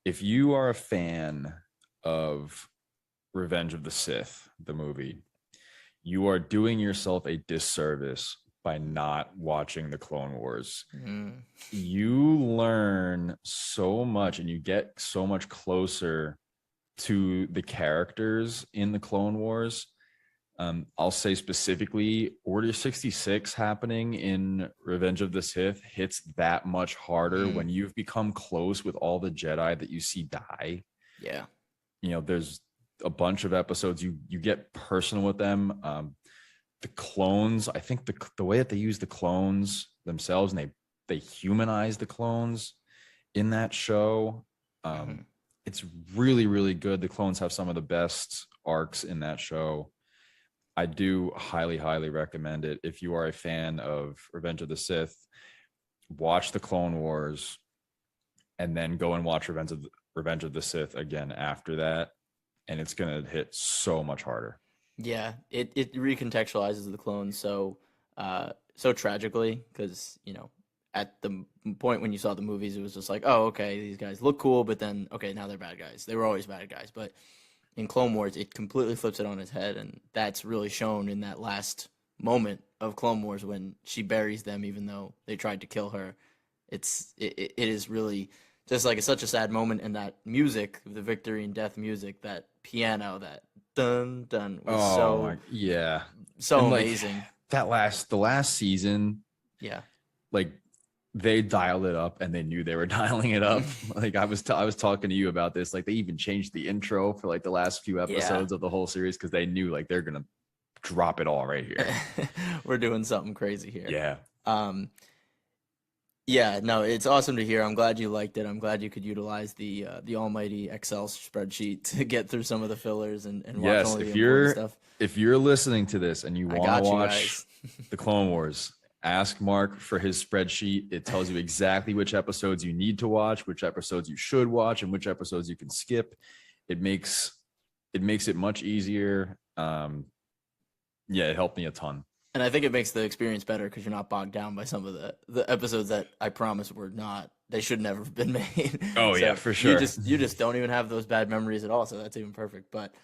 If you are a fan of Revenge of the Sith, the movie, you are doing yourself a disservice by not watching the Clone Wars. You learn so much and you get so much closer to the characters in the Clone Wars. I'll say specifically, Order 66 happening in Revenge of the Sith hits that much harder when you've become close with all the Jedi that you see die. Yeah. You know, there's a bunch of episodes you get personal with them. The clones, I think the way that they use the clones themselves, and they humanize the clones in that show. It's really, really good. The clones have some of the best arcs in that show. I do highly, highly recommend it. If you are a fan of Revenge of the Sith, watch the Clone Wars and then go and watch Revenge of the Sith again after that. And it's going to hit so much harder. Yeah, it recontextualizes the clones so tragically, because, you know, at the point when you saw the movies, it was just like, oh, okay, these guys look cool, but then, okay, now they're bad guys. They were always bad guys. But in Clone Wars, it completely flips it on its head, and that's really shown in that last moment of Clone Wars when she buries them, even though they tried to kill her. It is really just like, it's such a sad moment, and that music, the victory and death music, that piano, that dun dun, was so and amazing. Like, the last season, Yeah. like they dialed it up and they knew they were dialing it up. Like I was talking to you about this. Like they even changed the intro for like the last few episodes of the whole series because they knew like they're gonna drop it all right here. We're doing something crazy here. Yeah. Yeah, no, it's awesome to hear. I'm glad you liked it. I'm glad you could utilize the almighty Excel spreadsheet to get through some of the fillers and watch all the important stuff. If you're listening to this and you want to watch the Clone Wars, ask Mark for his spreadsheet. It tells you exactly which episodes you need to watch, which episodes you should watch, and which episodes you can skip. It makes it much easier. Yeah, it helped me a ton. And I think it makes the experience better because you're not bogged down by some of the episodes that I promise were not. They should never have been made. Oh, yeah, for sure. You just don't even have those bad memories at all, so that's even perfect. But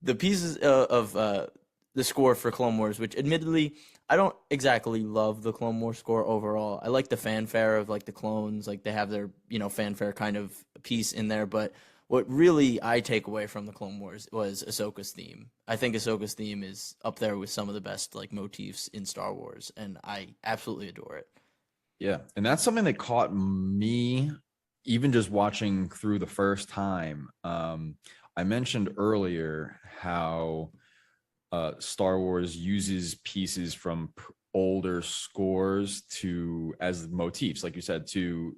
the pieces of the score for Clone Wars, which admittedly I don't exactly love the Clone Wars score overall. I like the fanfare of like the clones, like they have their, you know, fanfare kind of piece in there, but what really I take away from the Clone Wars was Ahsoka's theme. I think Ahsoka's theme is up there with some of the best like motifs in Star Wars, and I absolutely adore it. Yeah, and that's something that caught me even just watching through the first time. I mentioned earlier how Star Wars uses pieces from older scores as motifs, like you said, to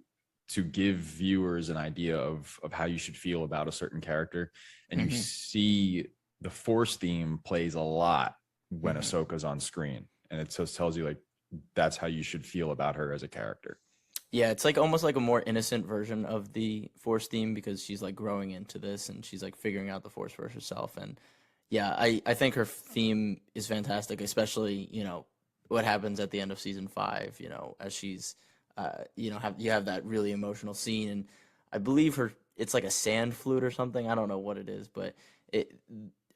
give viewers an idea of how you should feel about a certain character. And you see the Force theme plays a lot when Ahsoka's on screen, and it just tells you like that's how you should feel about her as a character. Yeah, it's like almost like a more innocent version of the Force theme because she's like growing into this and she's like figuring out the Force for herself. And yeah, I think her theme is fantastic, especially, you know, what happens at the end of season 5, you know, as she's, you know, you have that really emotional scene. And I believe it's like a sand flute or something. I don't know what it is, but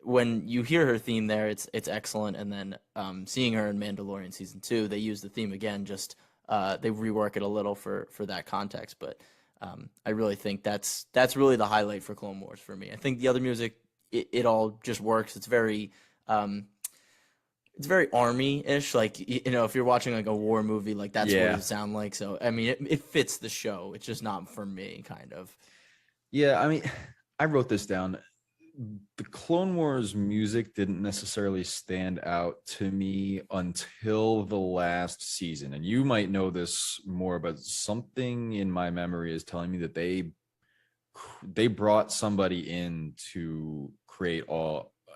when you hear her theme there, it's excellent. And then seeing her in Mandalorian season 2, they use the theme again, just they rework it a little for that context. But I really think that's really the highlight for Clone Wars for me. I think the other music, it all just works. It's very army-ish. Like, you know, if you're watching like a war movie, like that's what it sound like. So I mean, it fits the show. It's just not for me, kind of. Yeah, I mean, I wrote this down. The Clone Wars music didn't necessarily stand out to me until the last season. And you might know this more, but something in my memory is telling me that they brought somebody in to create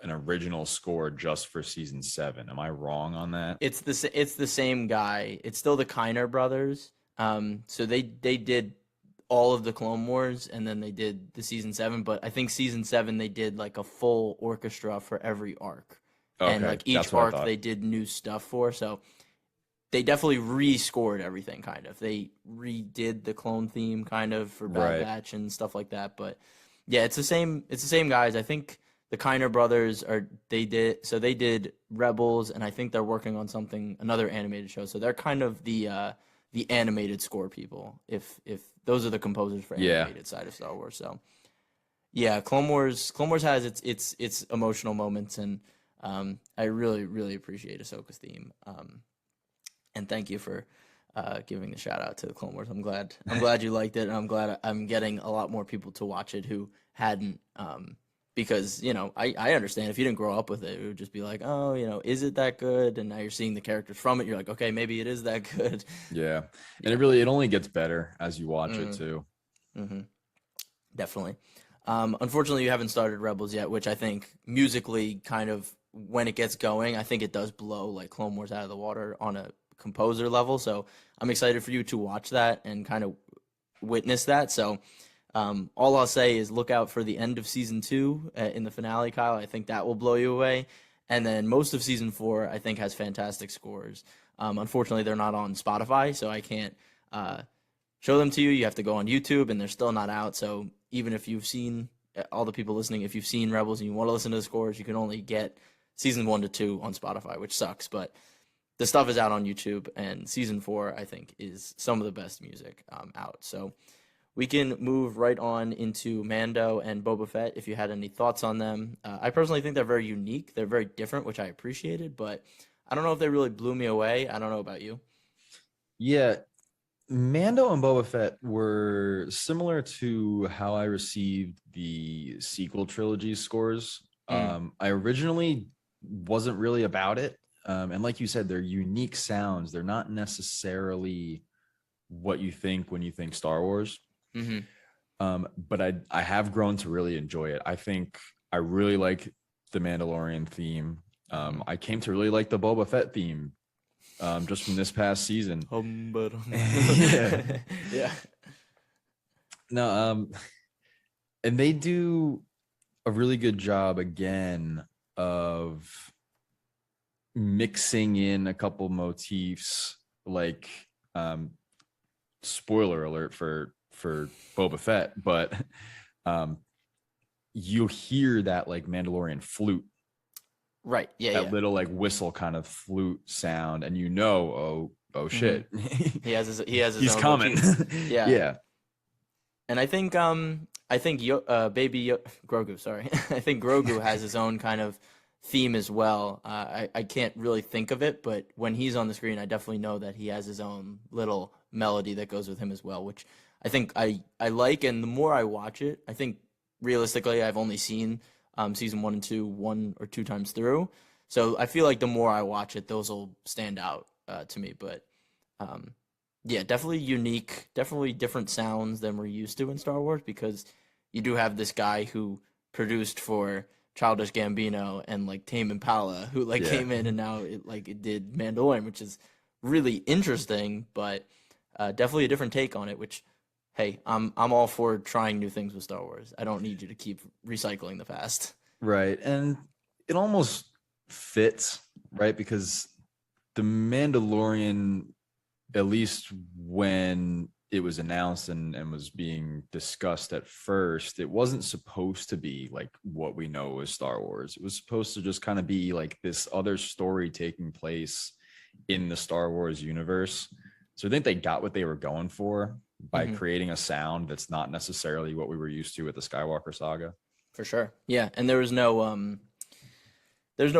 an original score just for season 7. Am I wrong on that? It's the same guy. It's still the Kiner brothers. So they did all of the Clone Wars, and then they did the season 7. But I think season 7 they did like a full orchestra for every arc, and Okay, like each that's what I arc thought. they did new stuff for. So they definitely rescored everything. Kind of, they redid the clone theme kind of for Bad Right. Batch and stuff like that. But yeah, it's the same. It's the same guys. I think the Kiner brothers they did Rebels, and I think they're working on another animated show. So they're kind of the animated score people. If those are the composers for Yeah. animated side of Star Wars. So yeah, Clone Wars has its emotional moments, and I really appreciate Ahsoka's theme. And thank you for giving the shout out to the Clone Wars. I'm glad you liked it, and I'm glad I'm getting a lot more people to watch it who hadn't. Because I understand if you didn't grow up with it, it would just be like, oh, is it that good? And now you're seeing the characters from it. You're like, okay, maybe it is that good. Yeah. And it only gets better as you watch it too. Mm-hmm. Definitely. Unfortunately, you haven't started Rebels yet, which I think musically, kind of when it gets going, I think it does blow like Clone Wars out of the water on a composer level. So I'm excited for you to watch that and kind of witness that. So all I'll say is look out for the end of season 2 in the finale, Kyle. I think that will blow you away. And then most of season 4, I think, has fantastic scores. Unfortunately, they're not on Spotify, so I can't show them to you. You have to go on YouTube, and they're still not out. So even if you've seen, all the people listening, if you've seen Rebels and you want to listen to the scores, you can only get season 1 to 2 on Spotify, which sucks. But the stuff is out on YouTube, and season 4, I think, is some of the best music out. So we can move right on into Mando and Boba Fett if you had any thoughts on them. I personally think they're very unique. They're very different, which I appreciated, but I don't know if they really blew me away. I don't know about you. Yeah. Mando and Boba Fett were similar to how I received the sequel trilogy scores. I originally wasn't really about it. And like you said, they're unique sounds. They're not necessarily what you think when you think Star Wars. But I have grown to really enjoy it. I think I really like the Mandalorian theme. I came to really like the Boba Fett theme just from this past season. Yeah. Yeah. No, and they do a really good job again of mixing in a couple motifs, like spoiler alert for Boba Fett, but you hear that like Mandalorian flute, Right. Yeah. that little like whistle kind of flute sound, and oh shit, He has his he's own coming. motif. Yeah. Yeah. And I think baby Grogu, sorry. I think Grogu has his own kind of theme as well. I can't really think of it, but when he's on the screen, I definitely know that he has his own little melody that goes with him as well, which I think I like. And the more I watch it, I think realistically I've only seen season 1 and 2 1 or 2 times through. So I feel like the more I watch it, those will stand out to me. But yeah, definitely unique, definitely different sounds than we're used to in Star Wars, because you do have this guy who produced for Childish Gambino and like Tame Impala, who like came in and now it did Mandalorian, which is really interesting, but definitely a different take on it. Which, hey, I'm all for trying new things with Star Wars. I don't need you to keep recycling the past. Right. And it almost fits, right? Because the Mandalorian, at least when it was announced and was being discussed at first, it wasn't supposed to be like what we know as Star Wars. It was supposed to just kind of be like this other story taking place in the Star Wars universe. So I think they got what they were going for by creating a sound that's not necessarily what we were used to with the Skywalker saga. For sure. Yeah. And there's no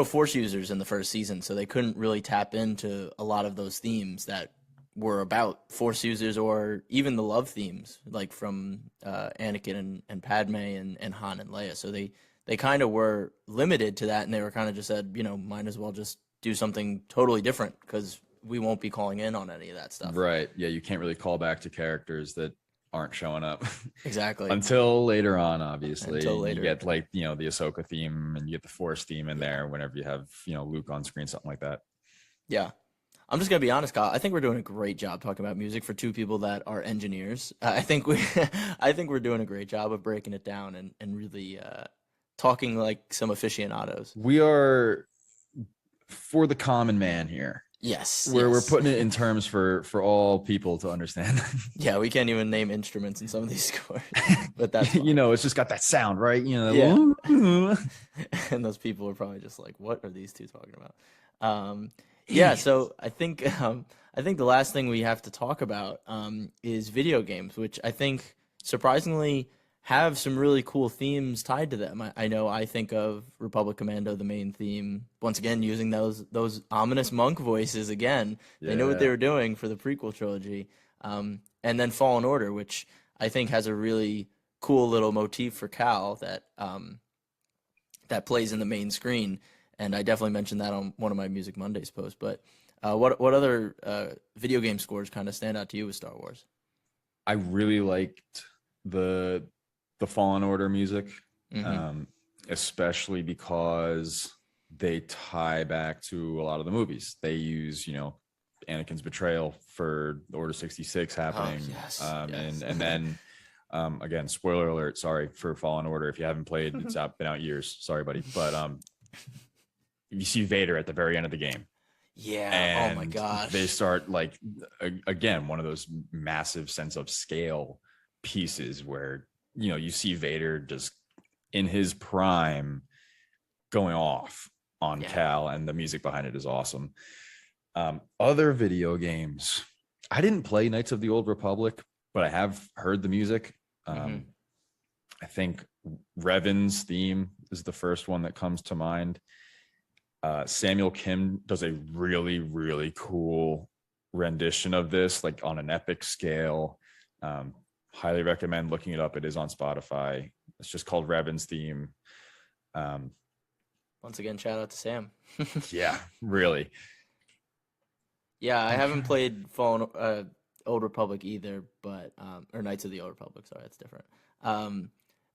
Force users in the first season, so they couldn't really tap into a lot of those themes that were about Force users, or even the love themes, like from Anakin and Padme and Han and Leia. So they kind of were limited to that, and they were kind of just said, might as well just do something totally different because we won't be calling in on any of that stuff. Right. Yeah, you can't really call back to characters that aren't showing up Exactly. until later on. Obviously, Until you later. get like the Ahsoka theme, and you get the Force theme in there whenever you have Luke on screen, something like that. Yeah. I'm just gonna be honest, Kyle. I think we're doing a great job talking about music for two people that are engineers. I think I think we're doing a great job of breaking it down and really talking like some aficionados. We are for the common man here. Yes, We're yes. putting it in terms for all people to understand. Yeah, we can't even name instruments in some of these scores, but that's fine. It's just got that sound, right? Yeah. And those people are probably just like, "What are these two talking about?" Yeah, so I think the last thing we have to talk about is video games, which I think surprisingly have some really cool themes tied to them. I know I think of Republic Commando, the main theme, once again using those ominous monk voices again. They knew what they Yeah. were doing for the prequel trilogy, and then Fallen Order, which I think has a really cool little motif for Cal that plays in the main screen. And I definitely mentioned that on one of my Music Mondays posts. But what other video game scores kind of stand out to you with Star Wars? I really liked the Fallen Order music, Mm-hmm. especially because they tie back to a lot of the movies. They use, Anakin's betrayal for Order 66 happening, Oh, yes, yes. and then again, spoiler alert, sorry for Fallen Order. If you haven't played, it's been out years. Sorry, buddy, but you see Vader at the very end of the game. Yeah. Oh my And gosh. they start like again, one of those massive sense of scale pieces where you see Vader just in his prime going off on Yeah. Cal, and the music behind it is awesome. Other video games, I didn't play Knights of the Old Republic, but I have heard the music. Mhm. I think Revan's theme is the first one that comes to mind. Samuel Kim does a really, really cool rendition of this, like on an epic scale. Highly recommend looking it up. It is on Spotify. It's just called Revan's theme. Once again, shout out to Sam. Yeah, really. Yeah, I I'm haven't trying. played Fallen Old Republic either, but or Knights of the Old Republic. Sorry, that's different. Um,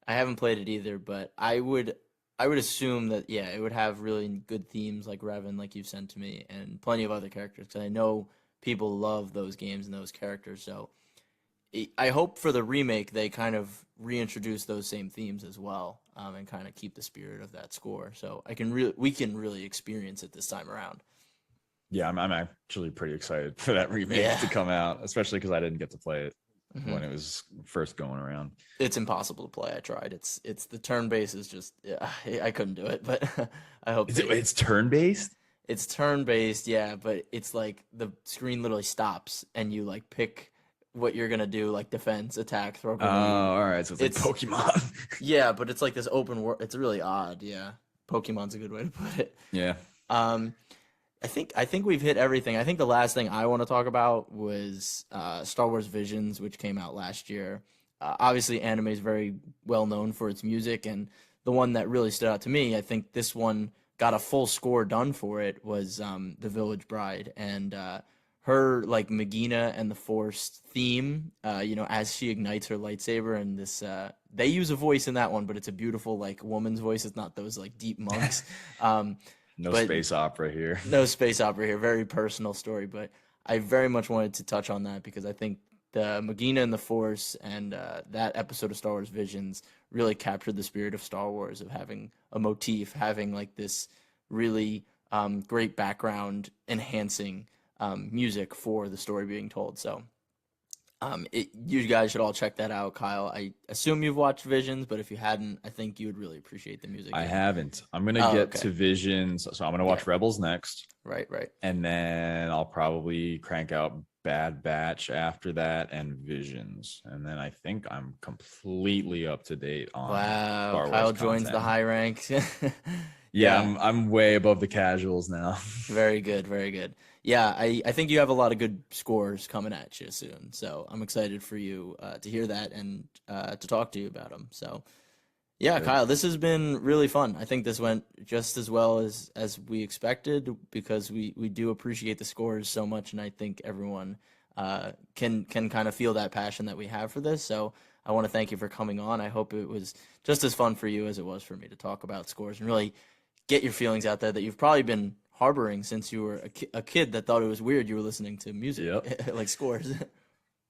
I haven't played it either, but I would assume that yeah, it would have really good themes like Revan, like you've sent to me, and plenty of other characters. Because I know people love those games and those characters. So I hope for the remake they kind of reintroduce those same themes as well, and kind of keep the spirit of that score. So we can really experience it this time around. Yeah, I'm actually pretty excited for that remake Yeah. to come out, especially because I didn't get to play it Mhm. when it was first going around. It's impossible to play. I tried. It's the turn base is just yeah, I couldn't do it, but I hope It's turn based. it's turn based, yeah, but it's like the screen literally stops and you like pick what you're gonna do, like defense, attack, throw Oh, grenade. all right. So it's like It's Pokemon. yeah, but it's like this open world. It's really odd, yeah. Pokemon's a good way to put it. Yeah. Um, I think we've hit everything. I think the last thing I want to talk about was Star Wars Visions, which came out last year. Obviously, anime is very well known for its music, and the one that really stood out to me, I think this one got a full score done for it, was The Village Bride, and her like Megina and the Force theme. As she ignites her lightsaber, and this they use a voice in that one, but it's a beautiful like woman's voice. It's not those like deep monks. No But space opera here. no space opera here. Very personal story, but I very much wanted to touch on that because I think the Magina and the Force and that episode of Star Wars Visions really captured the spirit of Star Wars of having a motif, having like this really great background enhancing music for the story being told. So you guys should all check that out, Kyle. I assume you've watched Visions, but if you hadn't, I think you would really appreciate the music. I And- haven't. I'm gonna Oh, get okay. to Visions, so I'm gonna watch Yeah. Rebels next, Right, right. and then I'll probably crank out Bad Batch after that, and Visions, and then I think I'm completely up to date on Wow, Star Kyle Wars joins the content. high ranks. Yeah, Yeah, I'm way above the casuals now. very good, very good. Yeah, I think you have a lot of good scores coming at you soon. So I'm excited for you to hear that and to talk to you about them. So yeah, Good. Kyle, this has been really fun. I think this went just as well as we expected because we do appreciate the scores so much, and I think everyone can kind of feel that passion that we have for this. So I want to thank you for coming on. I hope it was just as fun for you as it was for me to talk about scores and really get your feelings out there that you've probably been harboring since you were a kid that thought it was weird you were listening to music like scores.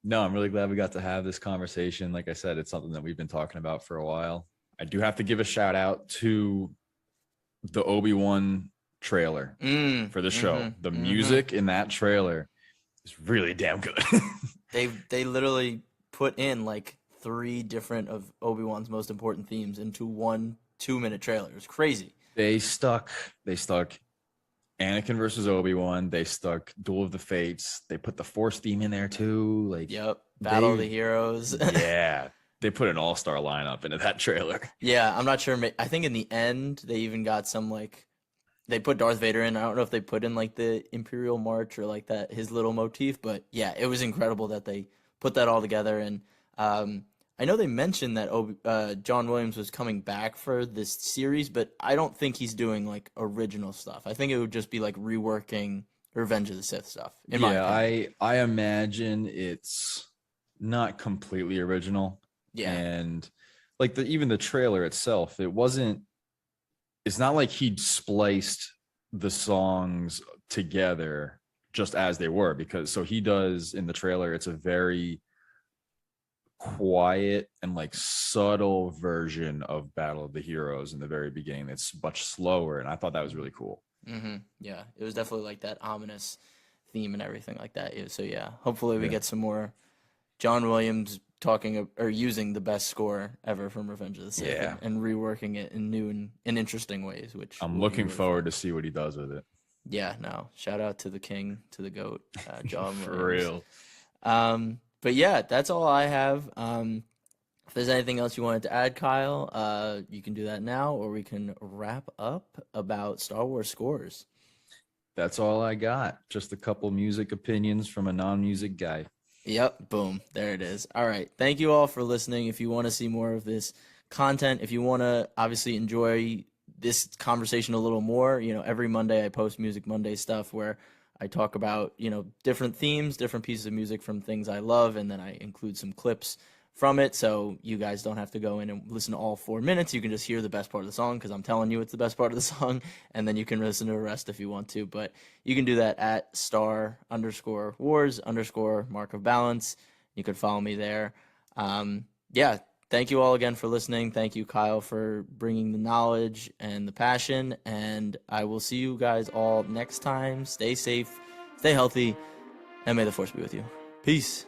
No, I'm really glad we got to have this conversation. Like I said, it's something that we've been talking about for a while. I do have to give a shout out to the Obi-Wan trailer for the show. The music in that trailer is really damn good. They literally put in like 3 different of Obi-Wan's most important themes into one 2-minute trailer. It was crazy. They stuck Anakin versus Obi-Wan. They stuck Duel of the Fates. They put the Force theme in there too. Like, yep, Battle of the Heroes. Yeah, they put an all-star lineup into that trailer. Yeah, I'm not sure. I think in the end they even got some like they put Darth Vader in. I don't know if they put in like the Imperial March or like that his little motif, but yeah, it was incredible that they put that all together. And I know they mentioned that John Williams was coming back for this series, but I don't think he's doing like original stuff. I think it would just be like reworking Revenge of the Sith stuff. I imagine it's not completely original. Yeah, and like even the trailer itself, it's not like he spliced the songs together just as they were, because so he does in the trailer, it's a very quiet and like subtle version of Battle of the Heroes in the very beginning. It's much slower, and I thought that was really cool. Yeah, it was definitely like that ominous theme and everything like that. So yeah, hopefully we get some more John Williams talking or using the best score ever from Revenge of the Sith and reworking it in new and interesting ways, which I'm looking forward to see what he does with it. Yeah, no, shout out to the king, to the GOAT, John For Williams. real. But yeah, that's all I have. If there's anything else you wanted to add, Kyle, you can do that now, or we can wrap up about Star Wars scores. That's all I got. Just a couple music opinions from a non-music guy. Yep, boom, there it is. All right, thank you all for listening. If you want to see more of this content, if you want to obviously enjoy this conversation a little more, every Monday I post Music Monday stuff where I talk about, different themes, different pieces of music from things I love, and then I include some clips from it, so you guys don't have to go in and listen to all 4 minutes. You can just hear the best part of the song, because I'm telling you it's the best part of the song, and then you can listen to the rest if you want to. But you can do that at *_wars_mark of balance. You could follow me there. Yeah, thank you all again for listening. Thank you, Kyle, for bringing the knowledge and the passion, and I will see you guys all next time. Stay safe, stay healthy, and may the Force be with you. Peace.